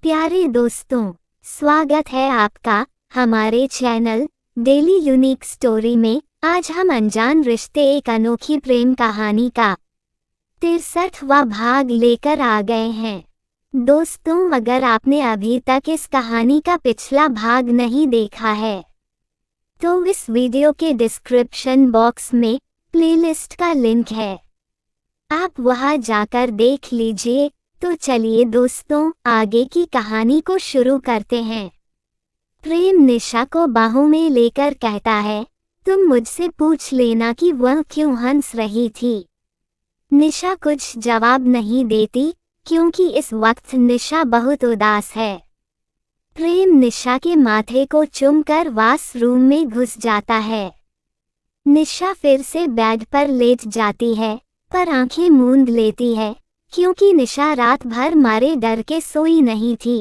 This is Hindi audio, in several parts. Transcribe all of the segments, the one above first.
प्यारे दोस्तों, स्वागत है आपका हमारे चैनल डेली यूनिक स्टोरी में। आज हम अनजान रिश्ते एक अनोखी प्रेम कहानी का 63वां भाग लेकर आ गए हैं। दोस्तों, अगर आपने अभी तक इस कहानी का पिछला भाग नहीं देखा है तो इस वीडियो के डिस्क्रिप्शन बॉक्स में प्लेलिस्ट का लिंक है, आप वहां जाकर देख लीजिए। तो चलिए दोस्तों, आगे की कहानी को शुरू करते हैं। प्रेम निशा को बाहों में लेकर कहता है, तुम मुझसे पूछ लेना कि वह क्यों हंस रही थी। निशा कुछ जवाब नहीं देती क्योंकि इस वक्त निशा बहुत उदास है। प्रेम निशा के माथे को चूमकर वॉशरूम में घुस जाता है। निशा फिर से बेड पर लेट जाती है पर आंखें मूंद लेती है क्योंकि निशा रात भर मारे डर के सोई नहीं थी।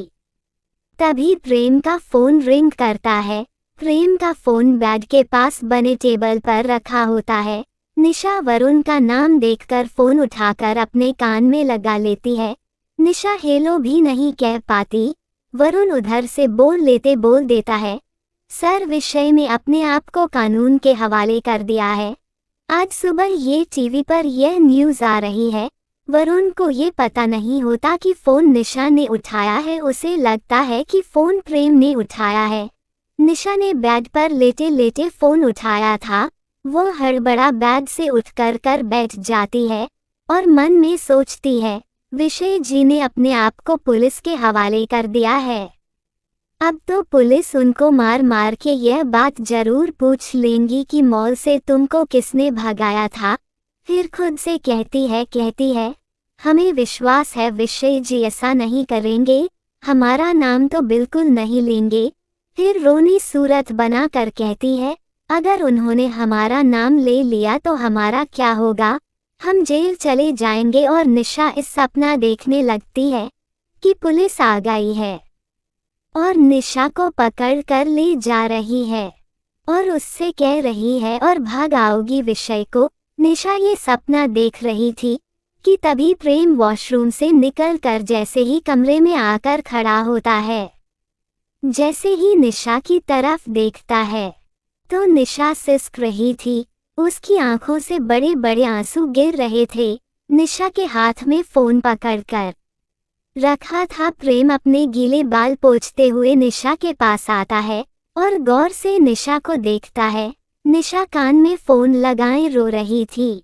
तभी प्रेम का फोन रिंग करता है। प्रेम का फोन बेड के पास बने टेबल पर रखा होता है। निशा वरुण का नाम देखकर फोन उठाकर अपने कान में लगा लेती है। निशा हेलो भी नहीं कह पाती। वरुण उधर से बोल देता है, सर विषय में अपने आप को कानून के हवाले कर दिया है। आज सुबह ये टीवी पर यह न्यूज़ आ रही है। वरुण को ये पता नहीं होता कि फोन निशा ने उठाया है। उसे लगता है कि फोन प्रेम ने उठाया है। निशा ने बेड पर लेटे लेटे फोन उठाया था। वो हड़बड़ा बेड से उठकर बैठ जाती है और मन में सोचती है, विषय जी ने अपने आप को पुलिस के हवाले कर दिया है। अब तो पुलिस उनको मार मार के यह बात जरूर पूछ लेंगी कि मॉल से तुमको किसने भगाया था। फिर खुद से कहती है हमें विश्वास है विषय जी ऐसा नहीं करेंगे, हमारा नाम तो बिल्कुल नहीं लेंगे। फिर रोनी सूरत बना कर कहती है, अगर उन्होंने हमारा नाम ले लिया तो हमारा क्या होगा, हम जेल चले जाएंगे। और निशा इस सपना देखने लगती है कि पुलिस आ गई है और निशा को पकड़ कर ले जा रही है और उससे कह रही है और भाग आओगी विषय को। निशा ये सपना देख रही थी कि तभी प्रेम वॉशरूम से निकलकर जैसे ही कमरे में आकर खड़ा होता है। जैसे ही निशा की तरफ देखता है तो निशा सिसक रही थी। उसकी आंखों से बड़े बड़े आंसू गिर रहे थे। निशा के हाथ में फोन पकड़कर रखा था। प्रेम अपने गीले बाल पोंछते हुए निशा के पास आता है और गौर से निशा को देखता है। निशा कान में फोन लगाए रो रही थी।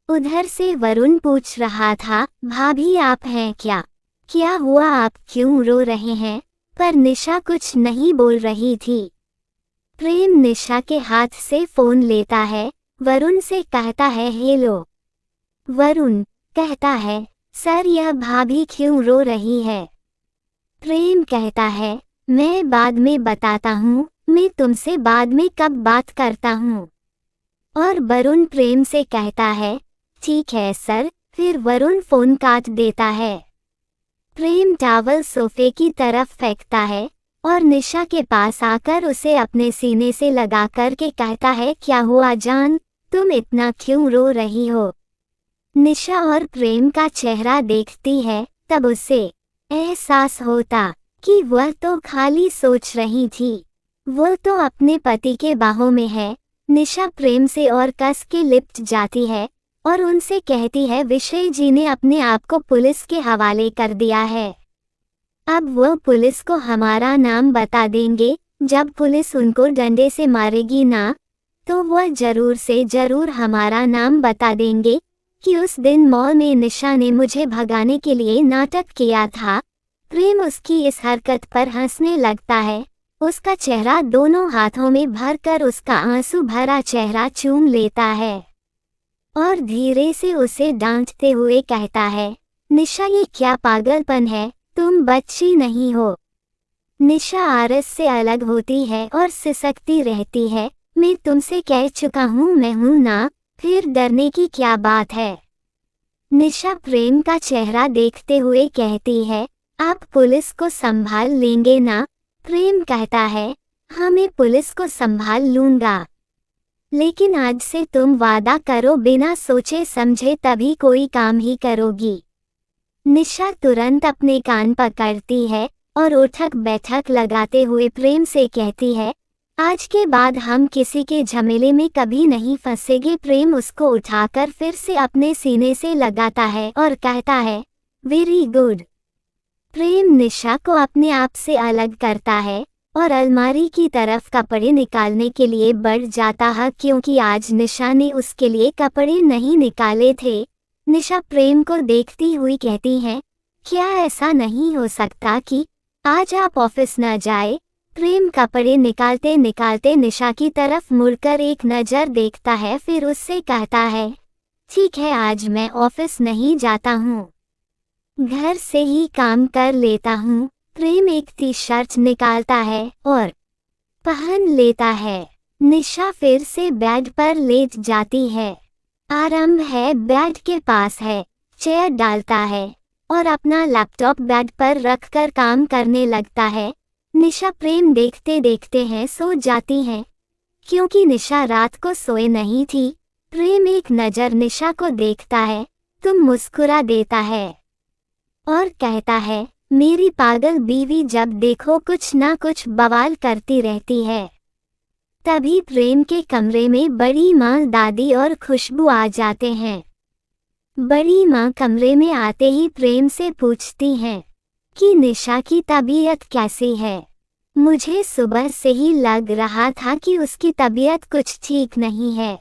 उधर से वरुण पूछ रहा था, भाभी आप हैं क्या? क्या हुआ, आप क्यों रो रहे हैं? पर निशा कुछ नहीं बोल रही थी। प्रेम निशा के हाथ से फोन लेता है। वरुण से कहता है, हेलो। वरुण कहता है, सर यह भाभी क्यों रो रही है? प्रेम कहता है, मैं बाद में बताता हूँ, मैं तुमसे बाद में कब बात करता हूँ। और वरुण प्रेम से कहता है, ठीक है सर। फिर वरुण फोन काट देता है। प्रेम टॉवल सोफे की तरफ फेंकता है और निशा के पास आकर उसे अपने सीने से लगा कर के कहता है, क्या हुआ जान, तुम इतना क्यों रो रही हो? निशा और प्रेम का चेहरा देखती है तब उसे एहसास होता कि वह तो खाली सोच रही थी। वो तो अपने पति के बाहों में है। निशा प्रेम से और कस के लिपट जाती है और उनसे कहती है, विषय जी ने अपने आप को पुलिस के हवाले कर दिया है। अब वो पुलिस को हमारा नाम बता देंगे। जब पुलिस उनको डंडे से मारेगी ना तो वह जरूर से जरूर हमारा नाम बता देंगे कि उस दिन मॉल में निशा ने मुझे भगाने के लिए नाटक किया था। प्रेम उसकी इस हरकत पर हंसने लगता है। उसका चेहरा दोनों हाथों में भरकर उसका आंसू भरा चेहरा चूम लेता है और धीरे से उसे डांटते हुए कहता है, निशा ये क्या पागलपन है, तुम बच्ची नहीं हो। निशा आरस से अलग होती है और सिसकती रहती है, मैं तुमसे कह चुका हूँ मैं हूँ ना, फिर डरने की क्या बात है? निशा प्रेम का चेहरा देखते हुए कहती है, आप पुलिस को संभाल लेंगे ना? प्रेम कहता है, हाँ मैं पुलिस को संभाल लूंगा, लेकिन आज से तुम वादा करो बिना सोचे समझे तभी कोई काम ही करोगी। निशा तुरंत अपने कान पकड़ती है और उठक बैठक लगाते हुए प्रेम से कहती है, आज के बाद हम किसी के झमेले में कभी नहीं फंसेंगे। प्रेम उसको उठाकर फिर से अपने सीने से लगाता है और कहता है, वेरी गुड। प्रेम निशा को अपने आप से अलग करता है और अलमारी की तरफ कपड़े निकालने के लिए बढ़ जाता है, क्योंकि आज निशा ने उसके लिए कपड़े नहीं निकाले थे। निशा प्रेम को देखती हुई कहती है, क्या ऐसा नहीं हो सकता कि आज आप ऑफिस न जाए? प्रेम कपड़े निकालते निकालते निशा की तरफ मुड़कर एक नज़र देखता है, फिर उससे कहता है, ठीक है, आज मैं ऑफिस नहीं जाता हूँ, घर से ही काम कर लेता हूँ। प्रेम एक टी शर्ट निकालता है और पहन लेता है। निशा फिर से बेड पर लेट जाती है। आरंभ है बेड के पास है, चेयर डालता है और अपना लैपटॉप बेड पर रखकर काम करने लगता है। निशा प्रेम देखते देखते हैं सो जाती हैं, क्योंकि निशा रात को सोए नहीं थी। प्रेम एक नज़र निशा को देखता है, तुम मुस्कुरा देता है और कहता है, मेरी पागल बीवी जब देखो कुछ ना कुछ बवाल करती रहती है। तभी प्रेम के कमरे में बड़ी माँ, दादी और खुशबू आ जाते हैं। बड़ी माँ कमरे में आते ही प्रेम से पूछती हैं कि निशा की तबीयत कैसी है? मुझे सुबह से ही लग रहा था कि उसकी तबीयत कुछ ठीक नहीं है।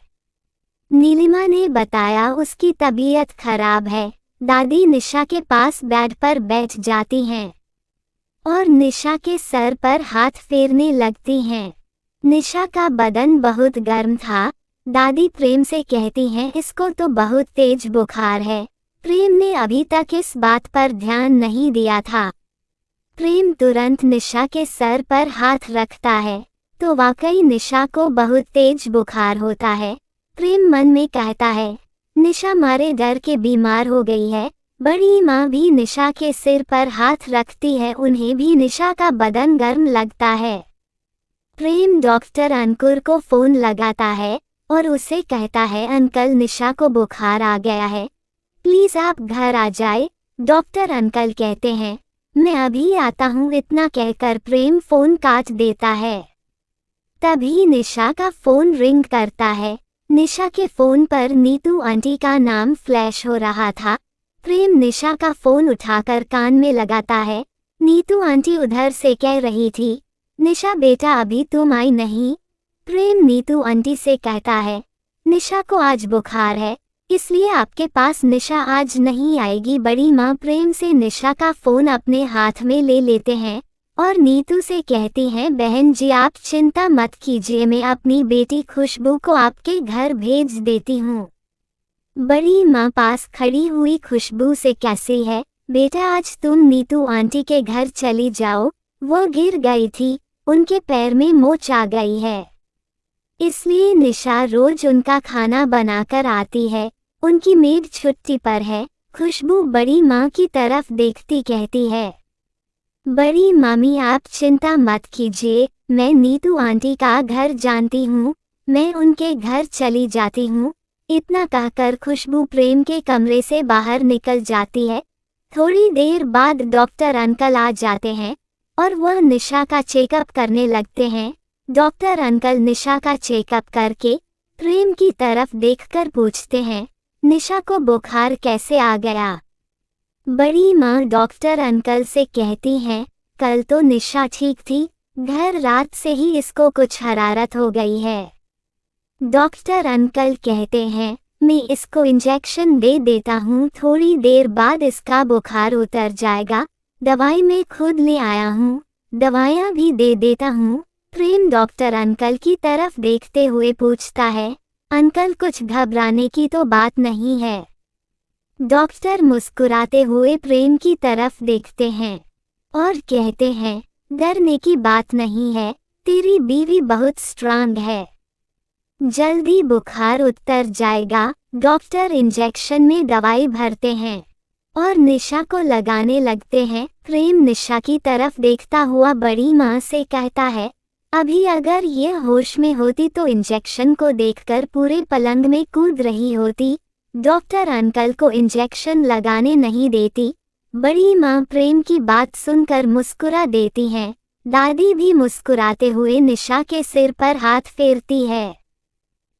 नीलिमा ने बताया उसकी तबीयत खराब है। दादी निशा के पास बेड पर बैठ जाती हैं और निशा के सर पर हाथ फेरने लगती हैं। निशा का बदन बहुत गर्म था। दादी प्रेम से कहती हैं, इसको तो बहुत तेज बुखार है। प्रेम ने अभी तक इस बात पर ध्यान नहीं दिया था। प्रेम तुरंत निशा के सर पर हाथ रखता है तो वाकई निशा को बहुत तेज बुखार होता है। प्रेम मन में कहता है, निशा मारे डर के बीमार हो गई है। बड़ी माँ भी निशा के सिर पर हाथ रखती है, उन्हें भी निशा का बदन गर्म लगता है। प्रेम डॉक्टर अंकुर को फोन लगाता है और उसे कहता है, अंकल निशा को बुखार आ गया है, प्लीज आप घर आ जाए। डॉक्टर अंकल कहते हैं, मैं अभी आता हूँ। इतना कहकर प्रेम फोन काट देता है। तभी निशा का फोन रिंग करता है। निशा के फोन पर नीतू आंटी का नाम फ्लैश हो रहा था। प्रेम निशा का फोन उठाकर कान में लगाता है। नीतू आंटी उधर से कह रही थी, निशा बेटा अभी तुम आई नहीं। प्रेम नीतू आंटी से कहता है, निशा को आज बुखार है, इसलिए आपके पास निशा आज नहीं आएगी। बड़ी माँ प्रेम से निशा का फोन अपने हाथ में ले लेते हैं और नीतू से कहती हैं, बहन जी आप चिंता मत कीजिए, मैं अपनी बेटी खुशबू को आपके घर भेज देती हूँ। बड़ी माँ पास खड़ी हुई खुशबू से कैसी है बेटा, आज तुम नीतू आंटी के घर चली जाओ, वो गिर गई थी, उनके पैर में मोच आ गई है, इसलिए निशा रोज उनका खाना बनाकर आती है, उनकी मेड छुट्टी पर है। खुशबू बड़ी माँ की तरफ देखती कहती है, बड़ी मामी आप चिंता मत कीजिए, मैं नीतू आंटी का घर जानती हूँ, मैं उनके घर चली जाती हूँ। इतना कहकर खुशबू प्रेम के कमरे से बाहर निकल जाती है। थोड़ी देर बाद डॉक्टर अंकल आ जाते हैं और वह निशा का चेकअप करने लगते हैं। डॉक्टर अंकल निशा का चेकअप करके प्रेम की तरफ देखकर पूछते हैं, निशा को बुखार कैसे आ गया? बड़ी माँ डॉक्टर अंकल से कहती हैं, कल तो निशा ठीक थी, घर रात से ही इसको कुछ हरारत हो गई है। डॉक्टर अंकल कहते हैं, मैं इसको इंजेक्शन दे देता हूँ, थोड़ी देर बाद इसका बुखार उतर जाएगा। दवाई मैं खुद ले आया हूँ, दवाइयाँ भी दे देता हूँ। प्रेम डॉक्टर अंकल की तरफ देखते हुए पूछता है, अंकल कुछ घबराने की तो बात नहीं है। डॉक्टर मुस्कुराते हुए प्रेम की तरफ देखते हैं और कहते हैं, डरने की बात नहीं है, तेरी बीवी बहुत स्ट्रांग है, जल्दी बुखार उतर जाएगा। डॉक्टर इंजेक्शन में दवाई भरते हैं और निशा को लगाने लगते हैं। प्रेम निशा की तरफ देखता हुआ बड़ी माँ से कहता है, अभी अगर ये होश में होती तो इंजेक्शन को देखकर पूरे पलंग में कूद रही होती। डॉक्टर अंकल को इंजेक्शन लगाने नहीं देती। बड़ी माँ प्रेम की बात सुनकर मुस्कुरा देती हैं। दादी भी मुस्कुराते हुए निशा के सिर पर हाथ फेरती है।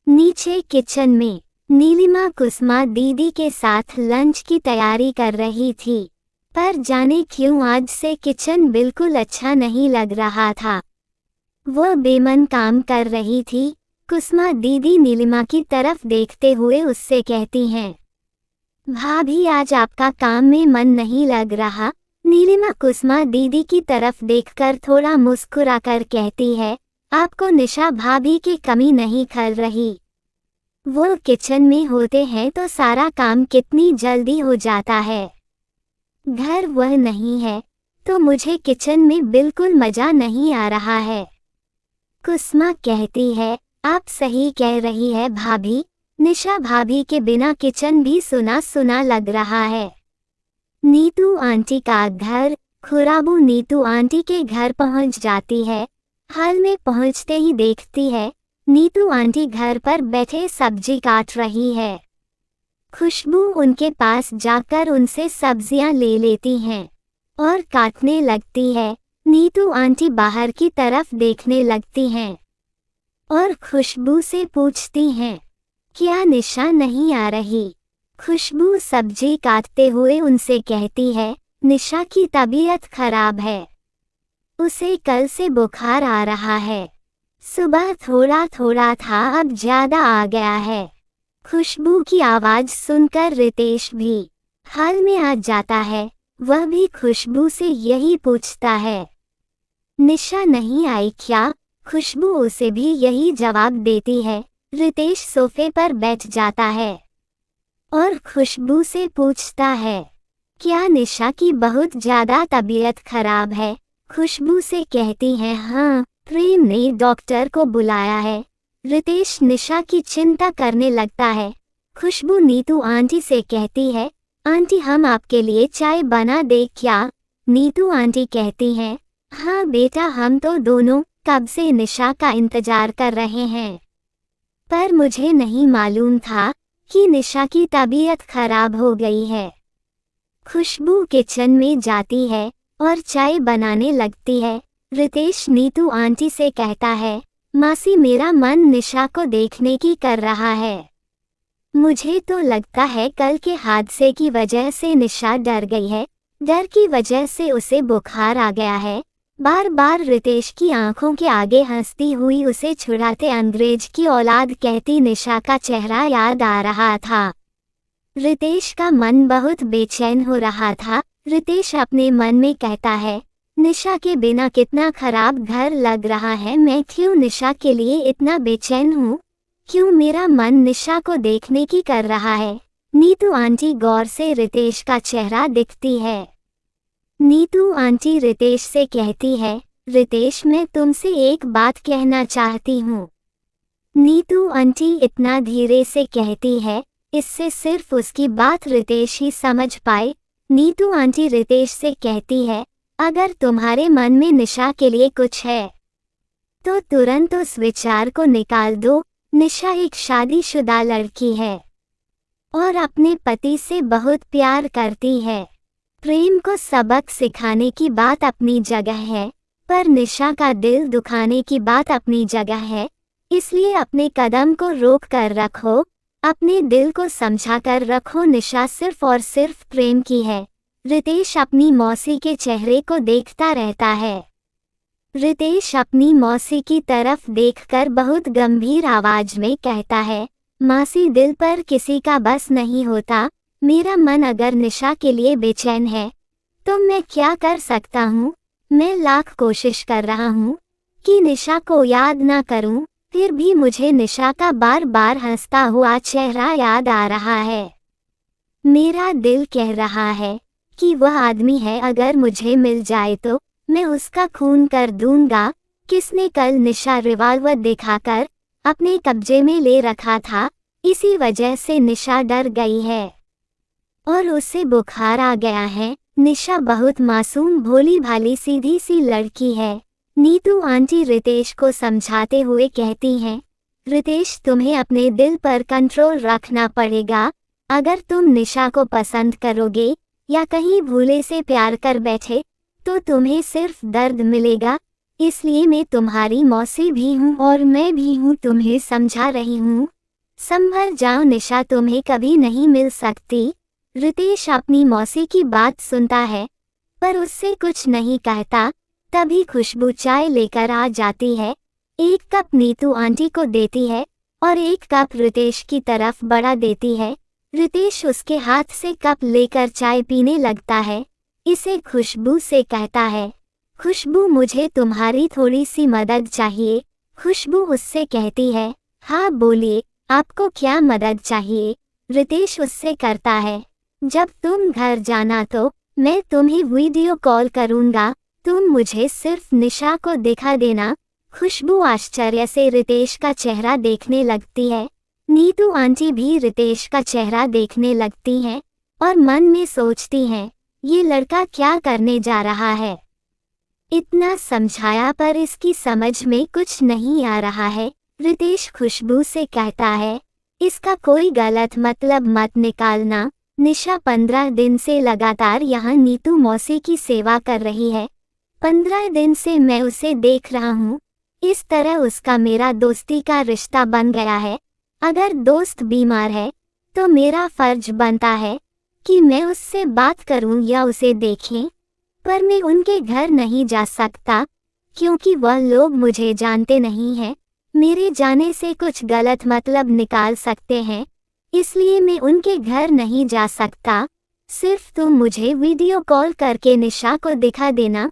नीचे किचन में नीलिमा कुसुमा दीदी के साथ लंच की तैयारी कर रही थी, पर जाने क्यों आज से किचन बिल्कुल अच्छा नहीं लग रहा था। वो बेमन काम कर रही थी। कुसुमा दीदी नीलिमा की तरफ देखते हुए उससे कहती हैं, भाभी आज आपका काम में मन नहीं लग रहा। नीलिमा कुसुमा दीदी की तरफ देखकर थोड़ा मुस्कुराकर कहती है, आपको निशा भाभी की कमी नहीं खल रही। वो किचन में होते हैं तो सारा काम कितनी जल्दी हो जाता है। घर वह नहीं है तो मुझे किचन में बिल्कुल मजा नहीं आ रहा है। कुसुमा कहती है, आप सही कह रही है भाभी, निशा भाभी के बिना किचन भी सुना सुना लग रहा है। नीतू आंटी का घर। खुराबू नीतू आंटी के घर पहुंच जाती है। हाल में पहुंचते ही देखती है नीतू आंटी घर पर बैठे सब्जी काट रही है। खुशबू उनके पास जाकर उनसे सब्जियां ले लेती हैं और काटने लगती है। नीतू आंटी बाहर की तरफ देखने लगती हैं और खुशबू से पूछती हैं, क्या निशा नहीं आ रही? खुशबू सब्जी काटते हुए उनसे कहती है, निशा की तबीयत खराब है, उसे कल से बुखार आ रहा है। सुबह थोड़ा थोड़ा था, अब ज्यादा आ गया है। खुशबू की आवाज सुनकर रितेश भी हाल में आ जाता है। वह भी खुशबू से यही पूछता है, निशा नहीं आई क्या? खुशबू उसे भी यही जवाब देती है। रितेश सोफे पर बैठ जाता है और खुशबू से पूछता है, क्या निशा की बहुत ज्यादा तबीयत खराब है? खुशबू से कहती है, हाँ, प्रेम ने डॉक्टर को बुलाया है। रितेश निशा की चिंता करने लगता है। खुशबू नीतू आंटी से कहती है, आंटी हम आपके लिए चाय बना दे क्या? नीतू आंटी कहती हैं, हाँ बेटा, हम तो दोनों कब से निशा का इंतजार कर रहे हैं, पर मुझे नहीं मालूम था कि निशा की तबीयत खराब हो गई है। खुशबू किचन में जाती है और चाय बनाने लगती है। रितेश नीतू आंटी से कहता है, मासी मेरा मन निशा को देखने की कर रहा है। मुझे तो लगता है कल के हादसे की वजह से निशा डर गई है। डर की वजह से उसे बुखार आ गया है। बार बार रितेश की आंखों के आगे हंसती हुई उसे छुड़ाते अंग्रेज की औलाद कहती निशा का चेहरा याद आ रहा था। रितेश का मन बहुत बेचैन हो रहा था। रितेश अपने मन में कहता है, निशा के बिना कितना खराब घर लग रहा है। मैं क्यों निशा के लिए इतना बेचैन हूँ? क्यों मेरा मन निशा को देखने की कर रहा है? नीतू आंटी गौर से रितेश का चेहरा दिखती है। नीतू आंटी रितेश से कहती है, रितेश मैं तुमसे एक बात कहना चाहती हूँ। नीतू आंटी इतना धीरे से कहती है, इससे सिर्फ उसकी बात रितेश ही समझ पाए। नीतू आंटी रितेश से कहती है, अगर तुम्हारे मन में निशा के लिए कुछ है तो तुरंत उस विचार को निकाल दो। निशा एक शादीशुदा लड़की है और अपने पति से बहुत प्यार करती है। प्रेम को सबक सिखाने की बात अपनी जगह है, पर निशा का दिल दुखाने की बात अपनी जगह है। इसलिए अपने कदम को रोक कर रखो, अपने दिल को समझा कर रखो। निशा सिर्फ और सिर्फ प्रेम की है। रितेश अपनी मौसी के चेहरे को देखता रहता है। रितेश अपनी मौसी की तरफ देखकर बहुत गंभीर आवाज में कहता है, मासी दिल पर किसी का बस नहीं होता। मेरा मन अगर निशा के लिए बेचैन है तो मैं क्या कर सकता हूँ? मैं लाख कोशिश कर रहा हूँ कि निशा को याद ना करूँ, फिर भी मुझे निशा का बार बार हंसता हुआ चेहरा याद आ रहा है। मेरा दिल कह रहा है कि वह आदमी है, अगर मुझे मिल जाए तो मैं उसका खून कर दूंगा। किसने कल निशा रिवॉल्वर दिखाकर अपने कब्जे में ले रखा था, इसी वजह से निशा डर गई है और उसे बुखार आ गया है। निशा बहुत मासूम भोली भाली सीधी सी लड़की है। नीतू आंटी रितेश को समझाते हुए कहती हैं, रितेश तुम्हें अपने दिल पर कंट्रोल रखना पड़ेगा। अगर तुम निशा को पसंद करोगे या कहीं भूले से प्यार कर बैठे तो तुम्हें सिर्फ दर्द मिलेगा। इसलिए मैं तुम्हारी मौसी भी हूँ और मैं भी हूँ, तुम्हें समझा रही हूँ। संभल जाओ निशा, तुम्हें कभी नहीं मिल सकती। रितेश अपनी मौसी की बात सुनता है पर उससे कुछ नहीं कहता। तभी खुशबू चाय लेकर आ जाती है। एक कप नीतू आंटी को देती है और एक कप रितेश की तरफ बढ़ा देती है। रितेश उसके हाथ से कप लेकर चाय पीने लगता है। इसे खुशबू से कहता है, खुशबू मुझे तुम्हारी थोड़ी सी मदद चाहिए। खुशबू उससे कहती है, हाँ बोलिए, आपको क्या मदद चाहिए। रितेश उससे करता है, जब तुम घर जाना तो मैं तुम्हें वीडियो कॉल करूँगा, तुम मुझे सिर्फ निशा को दिखा देना। खुशबू आश्चर्य से रितेश का चेहरा देखने लगती है। नीतू आंटी भी रितेश का चेहरा देखने लगती हैं और मन में सोचती हैं, ये लड़का क्या करने जा रहा है। इतना समझाया पर इसकी समझ में कुछ नहीं आ रहा है। रितेश खुशबू से कहता है, इसका कोई गलत मतलब मत निकालना। निशा 15 दिन से लगातार यहाँ नीतू मौसी की सेवा कर रही है। 15 दिन से मैं उसे देख रहा हूँ। इस तरह उसका मेरा दोस्ती का रिश्ता बन गया है। अगर दोस्त बीमार है तो मेरा फर्ज बनता है कि मैं उससे बात करूं या उसे देखें, पर मैं उनके घर नहीं जा सकता क्योंकि वह लोग मुझे जानते नहीं हैं। मेरे जाने से कुछ गलत मतलब निकाल सकते हैं, इसलिए मैं उनके घर नहीं जा सकता। सिर्फ तुम मुझे वीडियो कॉल करके निशा को दिखा देना।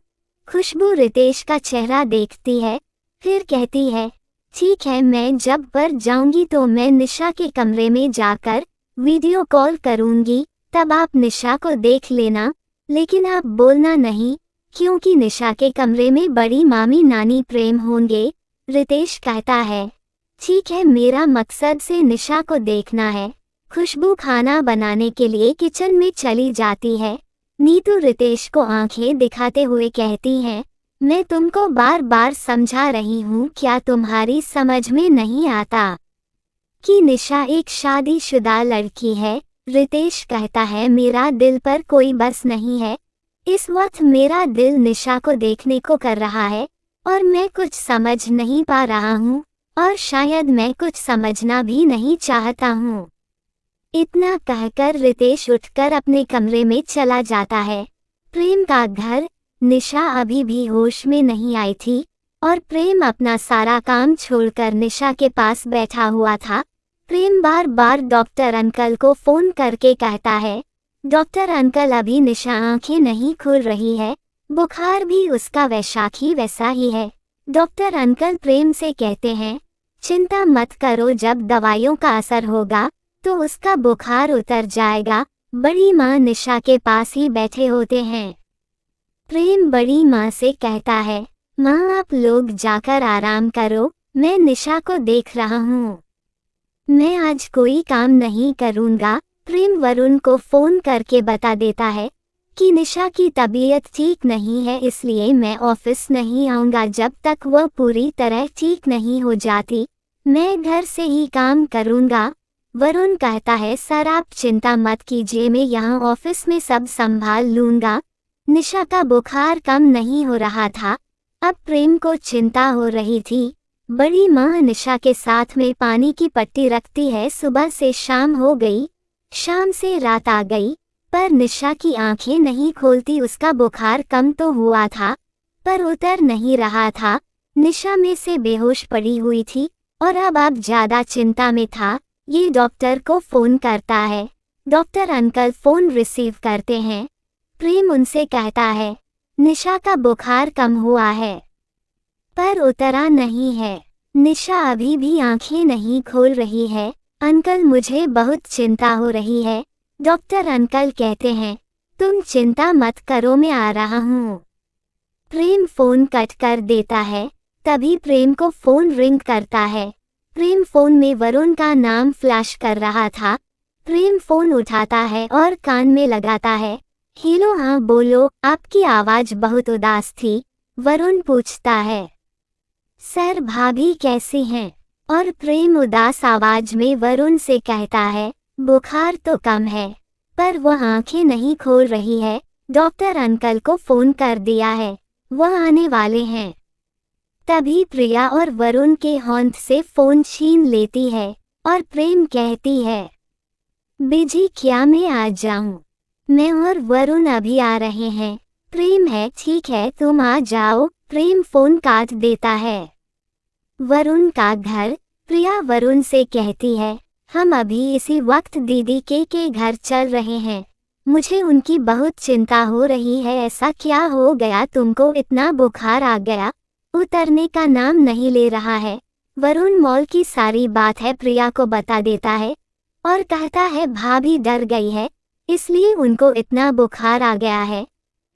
खुशबू रितेश का चेहरा देखती है, फिर कहती है, ठीक है, मैं जब पर जाऊंगी तो मैं निशा के कमरे में जाकर वीडियो कॉल करूंगी, तब आप निशा को देख लेना, लेकिन आप बोलना नहीं क्योंकि निशा के कमरे में बड़ी मामी नानी प्रेम होंगे। रितेश कहता है, ठीक है, मेरा मकसद से निशा को देखना है। खुशबू खाना बनाने के लिए किचन में चली जाती है। नीतू रितेश को आंखें दिखाते हुए कहती हैं, मैं तुमको बार बार समझा रही हूँ, क्या तुम्हारी समझ में नहीं आता कि निशा एक शादीशुदा लड़की है। रितेश कहता है, मेरा दिल पर कोई बस नहीं है। इस वक्त मेरा दिल निशा को देखने को कर रहा है और मैं कुछ समझ नहीं पा रहा हूँ और शायद मैं कुछ समझना भी नहीं चाहता हूँ। इतना कहकर रितेश उठकर अपने कमरे में चला जाता है। प्रेम का घर। निशा अभी भी होश में नहीं आई थी और प्रेम अपना सारा काम छोड़कर निशा के पास बैठा हुआ था। प्रेम बार बार डॉक्टर अंकल को फोन करके कहता है, डॉक्टर अंकल, अभी निशा आंखें नहीं खुल रही है, बुखार भी उसका वैसा ही है। डॉक्टर अंकल प्रेम से कहते हैं, चिंता मत करो, जब दवाइयों का असर होगा तो उसका बुखार उतर जाएगा। बड़ी माँ निशा के पास ही बैठे होते हैं। प्रेम बड़ी माँ से कहता है, माँ आप लोग जाकर आराम करो, मैं निशा को देख रहा हूँ, मैं आज कोई काम नहीं करूँगा। प्रेम वरुण को फोन करके बता देता है कि निशा की तबीयत ठीक नहीं है, इसलिए मैं ऑफिस नहीं आऊँगा जब तक वह पूरी तरह ठीक नहीं हो जाती। मैं घर से ही काम करूँगा। वरुण कहता है, सर आप चिंता मत कीजिए, मैं यहाँ ऑफिस में सब संभाल लूँगा। निशा का बुखार कम नहीं हो रहा था, अब प्रेम को चिंता हो रही थी। बड़ी माँ निशा के साथ में पानी की पट्टी रखती है। सुबह से शाम हो गई, शाम से रात आ गई, पर निशा की आंखें नहीं खोलती। उसका बुखार कम तो हुआ था पर उतर नहीं रहा था। निशा में से बेहोश पड़ी हुई थी और अब ज्यादा चिंता में था। ये डॉक्टर को फोन करता है। डॉक्टर अंकल फोन रिसीव करते हैं। प्रेम उनसे कहता है, निशा का बुखार कम हुआ है पर उतरा नहीं है। निशा अभी भी आंखें नहीं खोल रही है। अंकल मुझे बहुत चिंता हो रही है। डॉक्टर अंकल कहते हैं, तुम चिंता मत करो, मैं आ रहा हूँ। प्रेम फोन कट कर देता है। तभी प्रेम को फोन रिंग करता है। प्रेम फोन में वरुण का नाम फ्लैश कर रहा था। प्रेम फोन उठाता है और कान में लगाता है। हेलो, हाँ बोलो, आपकी आवाज बहुत उदास थी। वरुण पूछता है, सर भाभी कैसी हैं? और प्रेम उदास आवाज में वरुण से कहता है, बुखार तो कम है पर वह आंखें नहीं खोल रही है। डॉक्टर अंकल को फोन कर दिया है, वह आने वाले हैं। तभी प्रिया और वरुण के हाथ से फोन छीन लेती है और प्रेम कहती है, बिजी क्या मैं आ जाऊं? मैं और वरुण अभी आ रहे हैं। प्रेम है, ठीक है तुम आ जाओ। प्रेम फोन काट देता है। वरुण का घर। प्रिया वरुण से कहती है, हम अभी इसी वक्त दीदी के घर चल रहे हैं। मुझे उनकी बहुत चिंता हो रही है। ऐसा क्या हो गया तुमको? इतना बुखार आ गया, उतरने का नाम नहीं ले रहा है। वरुण मॉल की सारी बात है प्रिया को बता देता है और कहता है भाभी डर गई है, इसलिए उनको इतना बुखार आ गया है।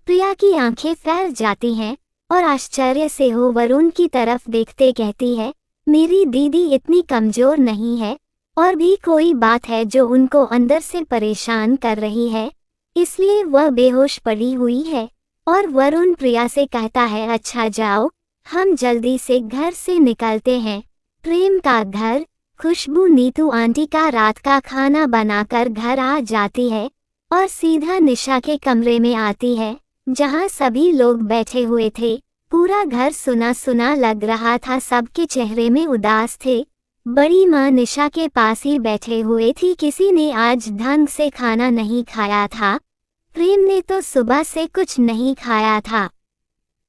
प्रिया की आंखें फैल जाती हैं और आश्चर्य से वो वरुण की तरफ देखते कहती है, मेरी दीदी इतनी कमजोर नहीं है, और भी कोई बात है जो उनको अंदर से परेशान कर रही है, इसलिए वह बेहोश पड़ी हुई है। और वरुण प्रिया से कहता है, अच्छा जाओ, हम जल्दी से घर से निकलते हैं। प्रेम का घर। खुशबू नीतू आंटी का रात का खाना बनाकर घर आ जाती है और सीधा निशा के कमरे में आती है, जहां सभी लोग बैठे हुए थे। पूरा घर सुना सुना लग रहा था, सबके चेहरे में उदास थे। बड़ी माँ निशा के पास ही बैठे हुए थी। किसी ने आज ढंग से खाना नहीं खाया था। प्रेम ने तो सुबह से कुछ नहीं खाया था।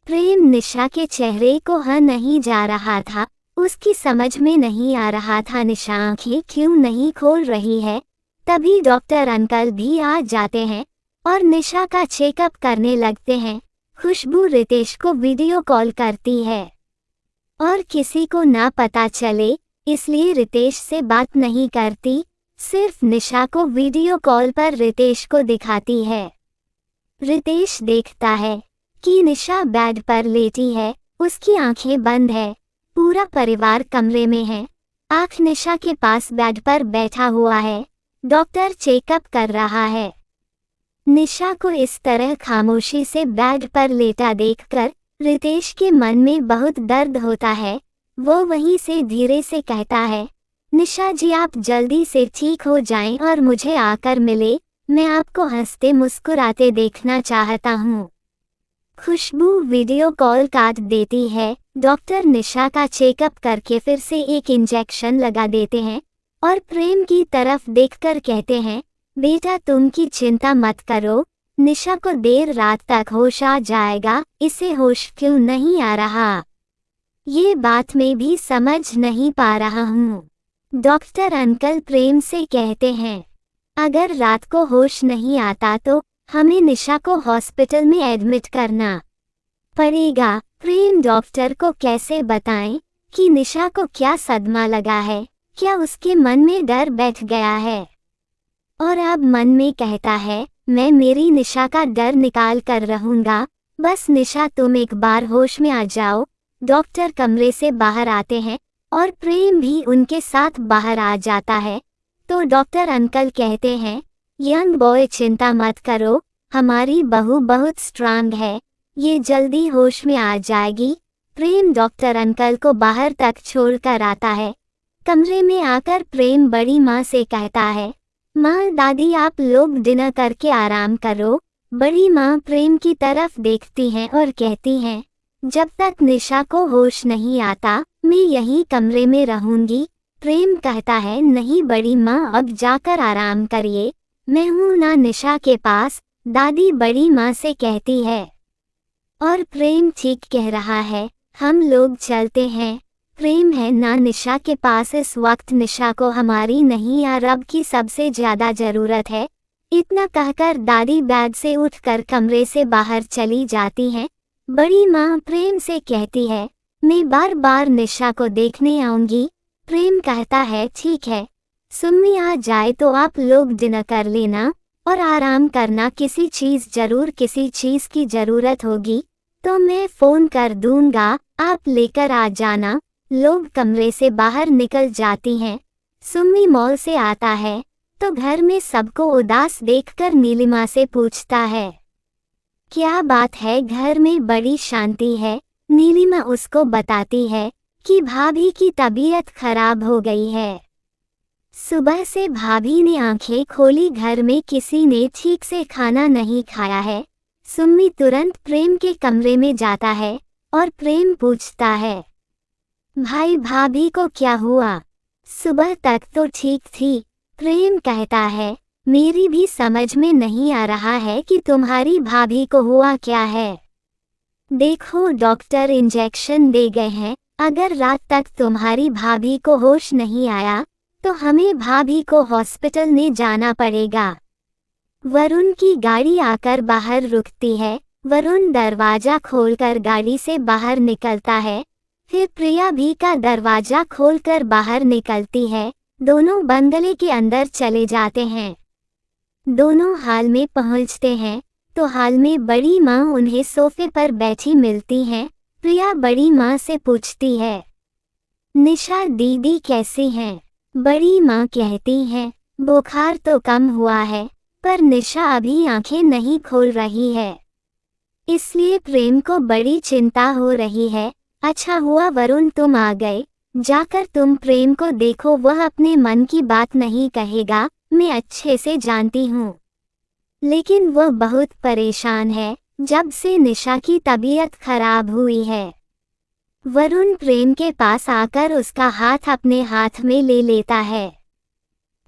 प्रेम निशा के चेहरे को नहीं जा रहा था। उसकी समझ में नहीं आ रहा था निशा आंखें क्यों नहीं खोल रही है। तभी डॉक्टर अंकल भी आ जाते हैं और निशा का चेकअप करने लगते हैं। खुशबू रितेश को वीडियो कॉल करती है और किसी को ना पता चले इसलिए रितेश से बात नहीं करती, सिर्फ निशा को वीडियो कॉल पर रितेश को दिखाती है। रितेश देखता है कि निशा बेड पर लेटी है, उसकी आंखें बंद है। पूरा परिवार कमरे में है। आँख निशा के पास बेड पर बैठा हुआ है। डॉक्टर चेकअप कर रहा है। निशा को इस तरह खामोशी से बेड पर लेटा देखकर रितेश के मन में बहुत दर्द होता है। वो वहीं से धीरे से कहता है, निशा जी आप जल्दी से ठीक हो जाएं और मुझे आकर मिले, मैं आपको हंसते मुस्कुराते देखना चाहता हूँ। खुशबू वीडियो कॉल काट देती है। डॉक्टर निशा का चेकअप करके फिर से एक इंजेक्शन लगा देते हैं और प्रेम की तरफ देखकर कहते हैं, बेटा तुम की चिंता मत करो, निशा को देर रात तक होश आ जाएगा। इसे होश क्यों नहीं आ रहा, ये बात मैं भी समझ नहीं पा रहा हूँ। डॉक्टर अंकल प्रेम से कहते हैं, अगर रात को होश नहीं आता तो हमें निशा को हॉस्पिटल में एडमिट करना पड़ेगा। प्रेम डॉक्टर को कैसे बताएं कि निशा को क्या सदमा लगा है, क्या उसके मन में डर बैठ गया है। और अब मन में कहता है, मैं मेरी निशा का डर निकाल कर रहूंगा, बस निशा तुम एक बार होश में आ जाओ। डॉक्टर कमरे से बाहर आते हैं और प्रेम भी उनके साथ बाहर आ जाता है। तो डॉक्टर अंकल कहते हैं, यंग बॉय चिंता मत करो, हमारी बहू बहुत स्ट्रांग है, ये जल्दी होश में आ जाएगी। प्रेम डॉक्टर अंकल को बाहर तक छोड़कर आता है। कमरे में आकर प्रेम बड़ी माँ से कहता है, माँ दादी आप लोग डिनर करके आराम करो। बड़ी माँ प्रेम की तरफ देखती हैं और कहती हैं, जब तक निशा को होश नहीं आता मैं यहीं कमरे में रहूंगी। प्रेम कहता है, नहीं बड़ी माँ अब जाकर आराम करिए, मैं हूँ ना निशा के पास, दादी बड़ी माँ से कहती है। और प्रेम ठीक कह रहा है, हम लोग चलते हैं। प्रेम है ना निशा के पास, इस वक्त निशा को हमारी नहीं या रब की सबसे ज्यादा जरूरत है। इतना कहकर दादी बेड से उठकर कमरे से बाहर चली जाती हैं। बड़ी माँ प्रेम से कहती है, मैं बार बार निशा को देखने आऊंगी। प्रेम कहता है, ठीक है, सुम्मी आ जाए तो आप लोग डिनर कर लेना और आराम करना। किसी चीज की जरूरत होगी तो मैं फोन कर दूंगा, आप लेकर आ जाना। लोग कमरे से बाहर निकल जाती हैं। सुम्मी मॉल से आता है तो घर में सबको उदास देखकर नीलिमा से पूछता है, क्या बात है, घर में बड़ी शांति है। नीलिमा उसको बताती है कि भाभी की तबीयत खराब हो गई है। सुबह से भाभी ने आंखें खोली, घर में किसी ने ठीक से खाना नहीं खाया है। सुम्मी तुरंत प्रेम के कमरे में जाता है और प्रेम पूछता है, भाई भाभी को क्या हुआ? सुबह तक तो ठीक थी। प्रेम कहता है, मेरी भी समझ में नहीं आ रहा है कि तुम्हारी भाभी को हुआ क्या है। देखो डॉक्टर इंजेक्शन दे गए हैं, अगर रात तक तुम्हारी भाभी को होश नहीं आया तो हमें भाभी को हॉस्पिटल में जाना पड़ेगा। वरुण की गाड़ी आकर बाहर रुकती है। वरुण दरवाजा खोलकर गाड़ी से बाहर निकलता है। फिर प्रिया भी का दरवाजा खोलकर बाहर निकलती है। दोनों बंगले के अंदर चले जाते हैं। दोनों हाल में पहुंचते हैं तो हाल में बड़ी माँ उन्हें सोफे पर बैठी मिलती हैं। प्रिया बड़ी माँ से पूछती है, निशा दीदी कैसी हैं? बड़ी माँ कहती हैं, बुखार तो कम हुआ है पर निशा अभी आंखें नहीं खोल रही है, इसलिए प्रेम को बड़ी चिंता हो रही है। अच्छा हुआ वरुण तुम आ गए, जाकर तुम प्रेम को देखो, वह अपने मन की बात नहीं कहेगा, मैं अच्छे से जानती हूँ। लेकिन वह बहुत परेशान है जब से निशा की तबीयत खराब हुई है। वरुण प्रेम के पास आकर उसका हाथ अपने हाथ में ले लेता है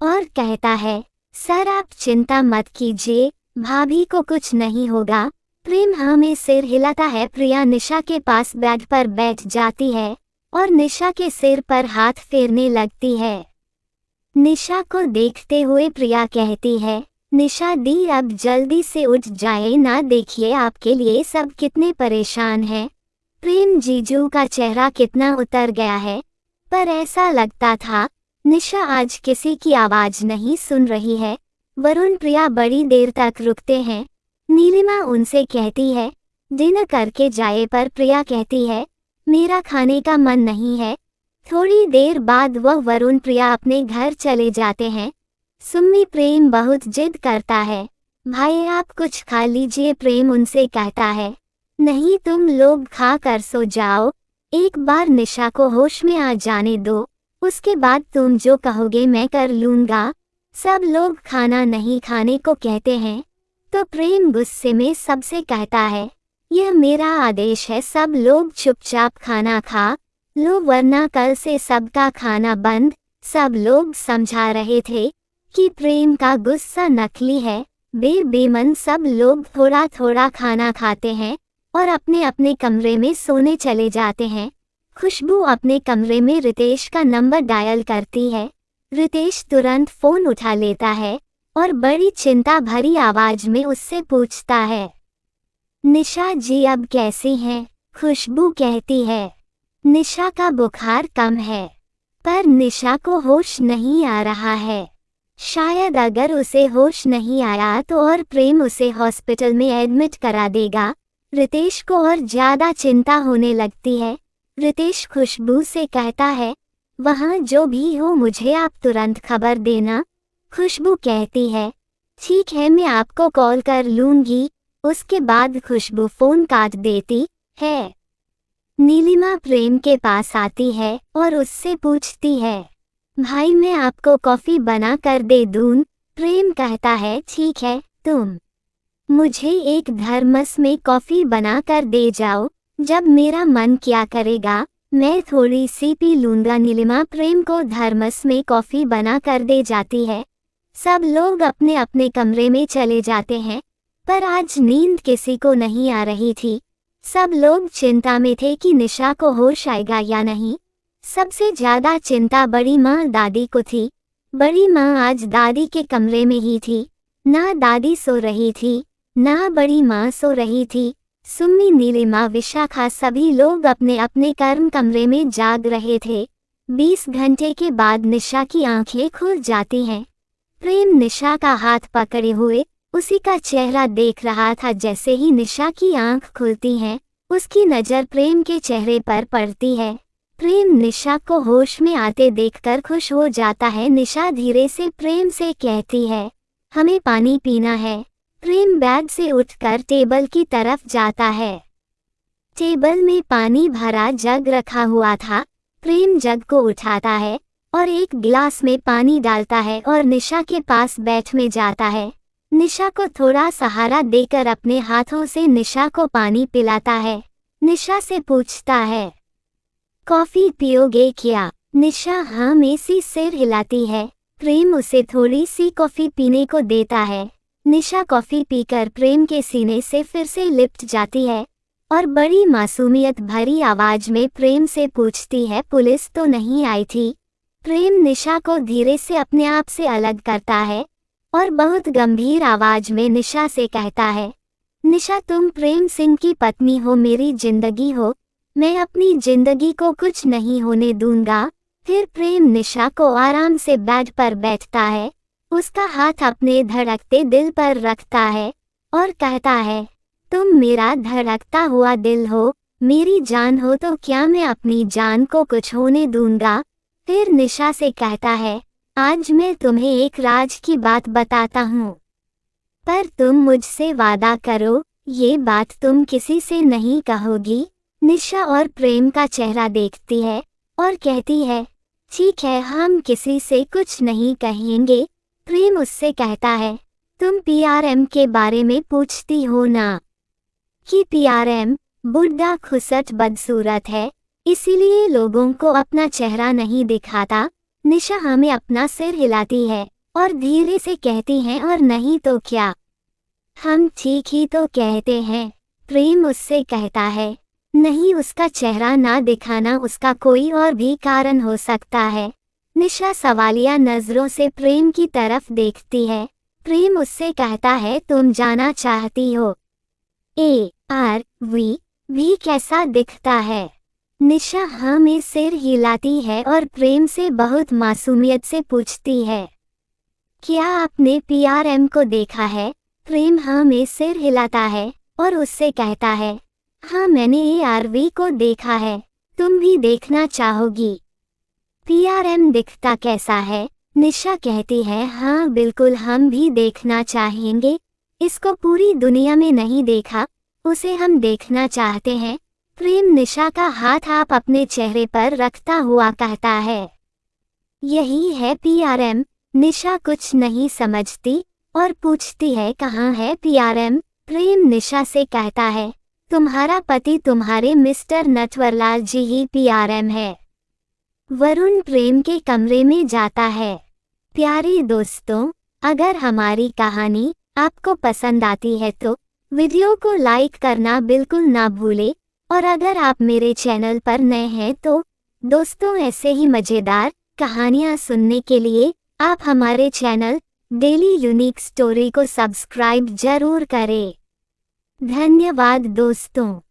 और कहता है, सर आप चिंता मत कीजिए, भाभी को कुछ नहीं होगा। प्रेम हमें सिर हिलाता है। प्रिया निशा के पास बेड पर बैठ जाती है और निशा के सिर पर हाथ फेरने लगती है। निशा को देखते हुए प्रिया कहती है, निशा दी अब जल्दी से उठ जाए ना, देखिए आपके लिए सब कितने परेशान हैं। प्रेम जीजू का चेहरा कितना उतर गया है, पर ऐसा लगता था निशा आज किसी की आवाज नहीं सुन रही है। वरुण प्रिया बड़ी देर तक रुकते हैं। नीलिमा उनसे कहती है डिनर करके जाए, पर प्रिया कहती है मेरा खाने का मन नहीं है। थोड़ी देर बाद वह वरुण प्रिया अपने घर चले जाते हैं। सुम्मी प्रेम बहुत जिद करता है, भाई आप कुछ खा लीजिए। प्रेम उनसे कहता है, नहीं तुम लोग खा कर सो जाओ, एक बार निशा को होश में आ जाने दो, उसके बाद तुम जो कहोगे मैं कर लूँगा। सब लोग खाना नहीं खाने को कहते हैं तो प्रेम गुस्से में सबसे कहता है, यह मेरा आदेश है, सब लोग चुपचाप खाना खा लो वरना कल से सबका खाना बंद। सब लोग समझा रहे थे कि प्रेम का गुस्सा नकली है। बेमन सब लोग थोड़ा थोड़ा खाना खाते हैं और अपने अपने कमरे में सोने चले जाते हैं। खुशबू अपने कमरे में रितेश का नंबर डायल करती है। रितेश तुरंत फोन उठा लेता है और बड़ी चिंता भरी आवाज में उससे पूछता है, निशा जी अब कैसी हैं? खुशबू कहती है, निशा का बुखार कम है पर निशा को होश नहीं आ रहा है। शायद अगर उसे होश नहीं आया तो और प्रेम उसे हॉस्पिटल में एडमिट करा देगा। रितेश को और ज्यादा चिंता होने लगती है। रितेश खुशबू से कहता है, वहाँ जो भी हो मुझे आप तुरंत खबर देना। खुशबू कहती है, ठीक है मैं आपको कॉल कर लूँगी। उसके बाद खुशबू फोन काट देती है। नीलिमा प्रेम के पास आती है और उससे पूछती है, भाई मैं आपको कॉफ़ी बना कर दे दूँ? प्रेम कहता है, ठीक है तुम मुझे एक थर्मस में कॉफ़ी बना कर दे जाओ, जब मेरा मन क्या करेगा मैं थोड़ी सी पी लूँगा। नीलिमा प्रेम को थर्मस में कॉफ़ी बना कर दे जाती है। सब लोग अपने अपने कमरे में चले जाते हैं, पर आज नींद किसी को नहीं आ रही थी। सब लोग चिंता में थे कि निशा को होश आएगा या नहीं। सबसे ज्यादा चिंता बड़ी माँ दादी को थी। बड़ी माँ आज दादी के कमरे में ही थी। ना दादी सो रही थी ना बड़ी माँ सो रही थी। सुम्मी, नीलिमा, विशाखा सभी लोग अपने अपने कर्म कमरे में जाग रहे थे। 20 घंटे के बाद निशा की आंखें खुल जाती हैं। प्रेम निशा का हाथ पकड़े हुए उसी का चेहरा देख रहा था। जैसे ही निशा की आंख खुलती है उसकी नज़र प्रेम के चेहरे पर पड़ती है। प्रेम निशा को होश में आते देखकर खुश हो जाता है। निशा धीरे से प्रेम से कहती है, हमें पानी पीना है। प्रेम बेड से उठकर टेबल की तरफ जाता है। टेबल में पानी भरा जग रखा हुआ था। प्रेम जग को उठाता है और एक गिलास में पानी डालता है और निशा के पास बैठ में जाता है। निशा को थोड़ा सहारा देकर अपने हाथों से निशा को पानी पिलाता है। निशा से पूछता है, कॉफी पियोगे क्या? निशा हाँ में सी सिर हिलाती है। प्रेम उसे थोड़ी सी कॉफी पीने को देता है। निशा कॉफी पीकर प्रेम के सीने से फिर से लिपट जाती है और बड़ी मासूमियत भरी आवाज में प्रेम से पूछती है, पुलिस तो नहीं आई थी? प्रेम निशा को धीरे से अपने आप से अलग करता है और बहुत गंभीर आवाज में निशा से कहता है, निशा तुम प्रेम सिंह की पत्नी हो, मेरी जिंदगी हो, मैं अपनी जिंदगी को कुछ नहीं होने दूंगा। फिर प्रेम निशा को आराम से बेड पर बैठता है, उसका हाथ अपने धड़कते दिल पर रखता है और कहता है, तुम मेरा धड़कता हुआ दिल हो, मेरी जान हो, तो क्या मैं अपनी जान को कुछ होने दूंगा? फिर निशा से कहता है, आज मैं तुम्हें एक राज की बात बताता हूँ, पर तुम मुझसे वादा करो ये बात तुम किसी से नहीं कहोगी। निशा और प्रेम का चेहरा देखती है और कहती है, ठीक है, हम किसी से कुछ नहीं कहेंगे। प्रेम उससे कहता है, तुम पीआरएम के बारे में पूछती हो ना, कि पीआरएम बुढ़ा खुसट बदसूरत है, इसीलिए लोगों को अपना चेहरा नहीं दिखाता। निशा हमें अपना सिर हिलाती है और धीरे से कहती है, और नहीं तो क्या, हम ठीक ही तो कहते हैं। प्रेम उससे कहता है, नहीं, उसका चेहरा ना दिखाना उसका कोई और भी कारण हो सकता है। निशा सवालिया नजरों से प्रेम की तरफ देखती है। प्रेम उससे कहता है, तुम जाना चाहती हो ARV कैसा दिखता है? निशा हाँ में सिर हिलाती है और प्रेम से बहुत मासूमियत से पूछती है, क्या आपने पीआरएम को देखा है? प्रेम हाँ में सिर हिलाता है और उससे कहता है, हाँ मैंने ARV को देखा है, तुम भी देखना चाहोगी? पीआरएम दिखता कैसा है? निशा कहती है, हाँ बिल्कुल, हम भी देखना चाहेंगे, इसको पूरी दुनिया में नहीं देखा, उसे हम देखना चाहते हैं। प्रेम निशा का हाथ आप अपने चेहरे पर रखता हुआ कहता है, यही है पीआरएम। निशा कुछ नहीं समझती और पूछती है, कहाँ है पीआरएम? प्रेम निशा से कहता है, तुम्हारा पति तुम्हारे मिस्टर नटवरलाल जी ही पीआरएम है। वरुण प्रेम के कमरे में जाता है। प्यारे दोस्तों, अगर हमारी कहानी आपको पसंद आती है तो वीडियो को लाइक करना बिल्कुल ना भूलें, और अगर आप मेरे चैनल पर नए हैं तो दोस्तों ऐसे ही मज़ेदार कहानियाँ सुनने के लिए आप हमारे चैनल डेली यूनिक स्टोरी को सब्सक्राइब जरूर करें। धन्यवाद दोस्तों।